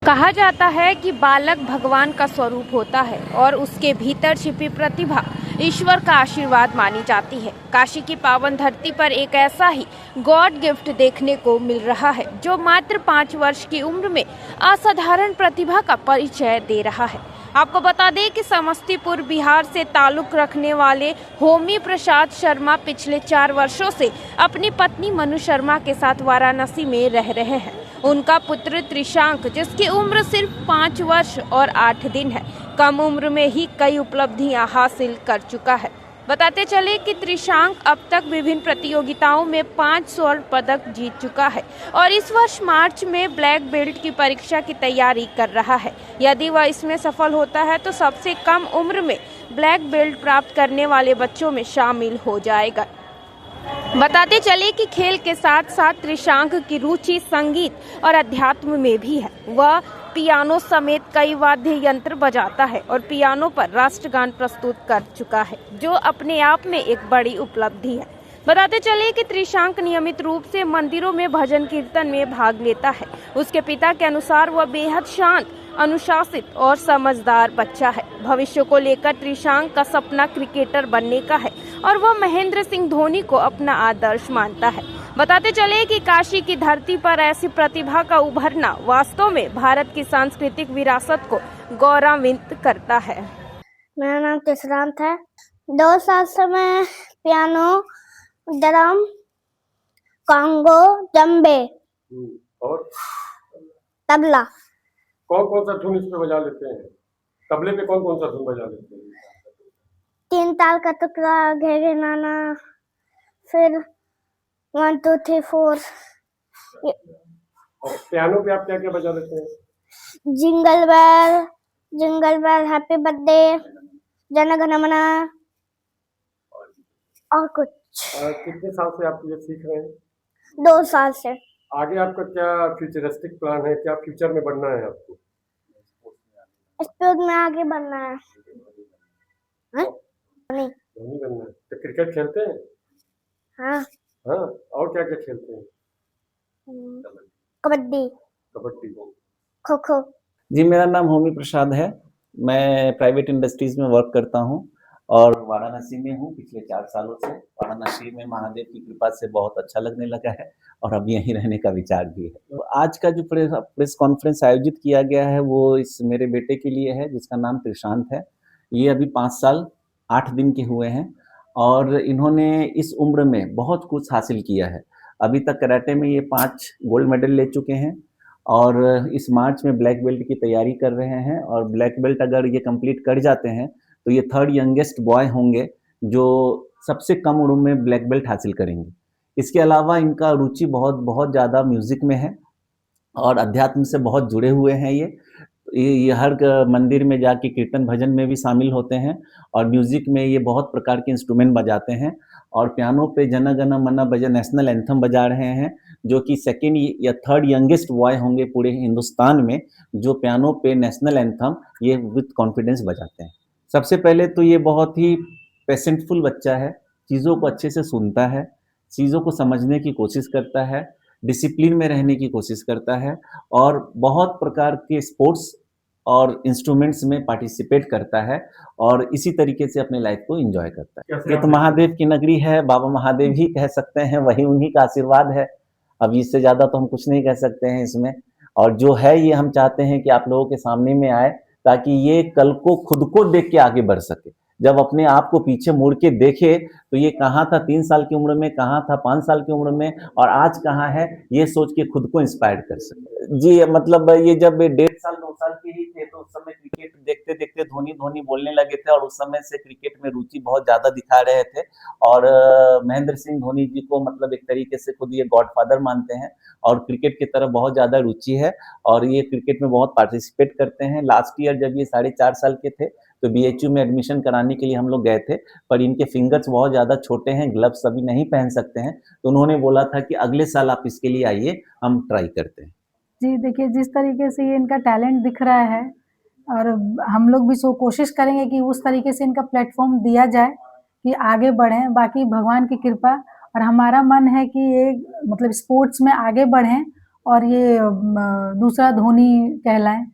कहा जाता है कि बालक भगवान का स्वरूप होता है और उसके भीतर छिपी प्रतिभा ईश्वर का आशीर्वाद मानी जाती है। काशी की पावन धरती पर एक ऐसा ही गॉड गिफ्ट देखने को मिल रहा है जो मात्र 5 वर्ष की उम्र में असाधारण प्रतिभा का परिचय दे रहा है। आपको बता दें कि समस्तीपुर बिहार से ताल्लुक रखने वाले होमी प्रसाद शर्मा पिछले 4 वर्षों से अपनी पत्नी मनु शर्मा के साथ वाराणसी में रह रहे हैं। उनका पुत्र त्रिशांक, जिसकी उम्र सिर्फ 5 वर्ष और 8 दिन है, कम उम्र में ही कई उपलब्धियां हासिल कर चुका है। बताते चले कि त्रिशांक अब तक विभिन्न प्रतियोगिताओं में 5 स्वर्ण पदक जीत चुका है और इस वर्ष मार्च में ब्लैक बेल्ट की परीक्षा की तैयारी कर रहा है। यदि वह इसमें सफल होता है तो सबसे कम उम्र में ब्लैक बेल्ट प्राप्त करने वाले बच्चों में शामिल हो जाएगा। बताते चले कि खेल के साथ साथ त्रिशांक की रुचि संगीत और अध्यात्म में भी है। वह पियानो समेत कई वाद्य यंत्र बजाता है और पियानो पर राष्ट्रगान प्रस्तुत कर चुका है, जो अपने आप में एक बड़ी उपलब्धि है। बताते चले कि त्रिशांक नियमित रूप से मंदिरों में भजन कीर्तन में भाग लेता है। उसके पिता के अनुसार वह बेहद शांत, अनुशासित और समझदार बच्चा है। भविष्य को लेकर त्रिशांक का सपना क्रिकेटर बनने का है और वह महेंद्र सिंह धोनी को अपना आदर्श मानता है। बताते चले कि काशी की धरती पर ऐसी प्रतिभा का उभरना वास्तव में भारत की सांस्कृतिक विरासत को गौरवान्वित करता है। मेरा नाम त्रिशांक है। 2 साल से मैं पियानो, ड्रम, कॉन्गो, जंबे और तबला। कौन कौन सा धुन इस पे बजा लेते हैं? तबले पे कौन कौन सा धुन बजा लेते हैं? 3 ताल का टुकड़ा, घेरे नाना, फिर 1 2 3 4। और पियानो पे आप क्या क्या बजा लेते हैं? Jingle bell, happy birthday, Jana Gana मन और कुछ। कितने साल से आप ये सीख रहे हैं? 2 साल से। आगे आपका क्या फ्यूचरिस्टिक प्लान है? क्या फ्यूचर में बनना है आपको? स्पोर्ट में आगे बढ़ना है। नहीं। धोनी बनना है। तो क्रिकेट खेलते हैं? हाँ। हाँ, और क्या क्या खेलते हैं? कबड्डी, कबड्डी, खो खो। जी, मेरा नाम होमी प्रसाद है। मैं प्राइवेट इंडस्ट्रीज में वर्क करता हूँ और वाराणसी में हूँ पिछले 4 सालों से। वाराणसी में महादेव की कृपा से बहुत अच्छा लगने लगा है और अब यहीं रहने का विचार भी है। तो आज का जो प्रेस कॉन्फ्रेंस आयोजित किया गया है वो इस मेरे बेटे के लिए है, जिसका नाम त्रिशांत है। ये अभी 5 साल 8 दिन के हुए हैं और इन्होंने इस उम्र में बहुत कुछ हासिल किया है। अभी तक कराटे में ये 5 गोल्ड मेडल ले चुके हैं और इस मार्च में ब्लैक बेल्ट की तैयारी कर रहे हैं और ब्लैक बेल्ट अगर ये कंप्लीट कर जाते हैं तो ये 3rd यंगेस्ट बॉय होंगे जो सबसे कम उम्र में ब्लैक बेल्ट हासिल करेंगे। इसके अलावा इनका रुचि बहुत ज़्यादा म्यूज़िक में है और अध्यात्म से बहुत जुड़े हुए हैं। ये हर मंदिर में जाके कीर्तन भजन में भी शामिल होते हैं और म्यूज़िक में ये बहुत प्रकार के इंस्ट्रूमेंट बजाते हैं और पियानो पे जन गण मन बजा नेशनल एंथम बजा रहे हैं, जो कि 2nd या 3rd यंगेस्ट बॉय होंगे पूरे हिंदुस्तान में जो पियानो पे नेशनल एंथम ये विद कॉन्फिडेंस बजाते हैं। सबसे पहले तो ये बहुत ही पेशेंटफुल बच्चा है, चीज़ों को अच्छे से सुनता है, चीज़ों को समझने की कोशिश करता है, डिसिप्लिन में रहने की कोशिश करता है और बहुत प्रकार के स्पोर्ट्स और इंस्ट्रूमेंट्स में पार्टिसिपेट करता है और इसी तरीके से अपने लाइफ को एंजॉय करता है। ये तो महादेव की नगरी है, बाबा महादेव ही कह सकते हैं, वही उन्हीं का आशीर्वाद है। अब इससे ज़्यादा तो हम कुछ नहीं कह सकते हैं इसमें। और जो है ये हम चाहते हैं कि आप लोगों के सामने में आए ताकि ये कल को खुद को देख के आगे बढ़ सके। जब अपने आप को पीछे मुड़ के देखे तो ये कहाँ था 3 साल की उम्र में, कहाँ था 5 साल की उम्र में और आज कहाँ है, ये सोच के खुद को इंस्पायर कर सके। जी, मतलब ये जब 1.5 साल 2 साल के ही थे तो उस समय क्रिकेट देखते देखते धोनी धोनी बोलने लगे थे और उस समय से क्रिकेट में रुचि बहुत ज़्यादा दिखा रहे थे और महेंद्र सिंह धोनी जी को मतलब एक तरीके से खुद ये गॉडफादर मानते हैं और क्रिकेट की तरफ बहुत ज़्यादा रुचि है और ये क्रिकेट में बहुत पार्टिसिपेट करते हैं। लास्ट ईयर जब ये 4.5 साल के थे तो बीएचयू में एडमिशन कराने के लिए हम लोग गए थे, पर इनके फिंगर्स बहुत ज़्यादा छोटे हैं, ग्लव्स अभी नहीं पहन सकते हैं, तो उन्होंने बोला था कि अगले साल आप इसके लिए आइए, हम ट्राई करते हैं। जी, देखिए जिस तरीके से ये इनका टैलेंट दिख रहा है और हम लोग भी कोशिश करेंगे कि उस तरीके से इनका प्लेटफॉर्म दिया जाए कि आगे बढ़ें। बाकी भगवान की कृपा और हमारा मन है कि ये मतलब स्पोर्ट्स में आगे बढ़ें और ये दूसरा धोनी कहलाएं।